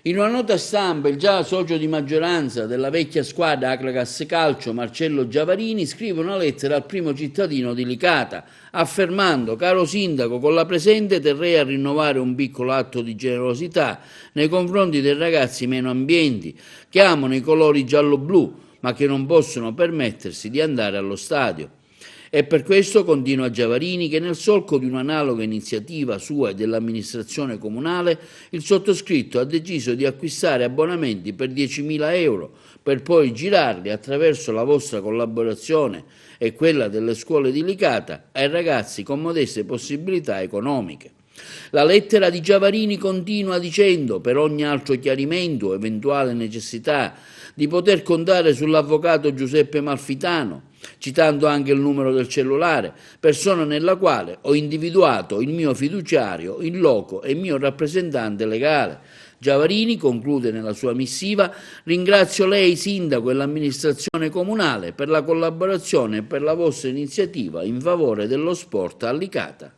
In una nota stampa, il già socio di maggioranza della vecchia squadra Aclagas Calcio, Marcello Giavarini, scrive una lettera al primo cittadino di Licata, affermando: caro sindaco, con la presente terrei a rinnovare un piccolo atto di generosità nei confronti dei ragazzi meno ambienti, che amano i colori giallo-blu, ma che non possono permettersi di andare allo stadio. È per questo, continua Giavarini, che nel solco di un'analoga iniziativa sua e dell'amministrazione comunale, il sottoscritto ha deciso di acquistare abbonamenti per 10.000 euro, per poi girarli attraverso la vostra collaborazione e quella delle scuole di Licata ai ragazzi con modeste possibilità economiche. La lettera di Giavarini continua dicendo: per ogni altro chiarimento o eventuale necessità di poter contare sull'avvocato Giuseppe Malfitano, citando anche il numero del cellulare, persona nella quale ho individuato il mio fiduciario in loco e mio rappresentante legale. Giavarini conclude nella sua missiva: ringrazio lei, sindaco, e l'amministrazione comunale per la collaborazione e per la vostra iniziativa in favore dello sport a Licata.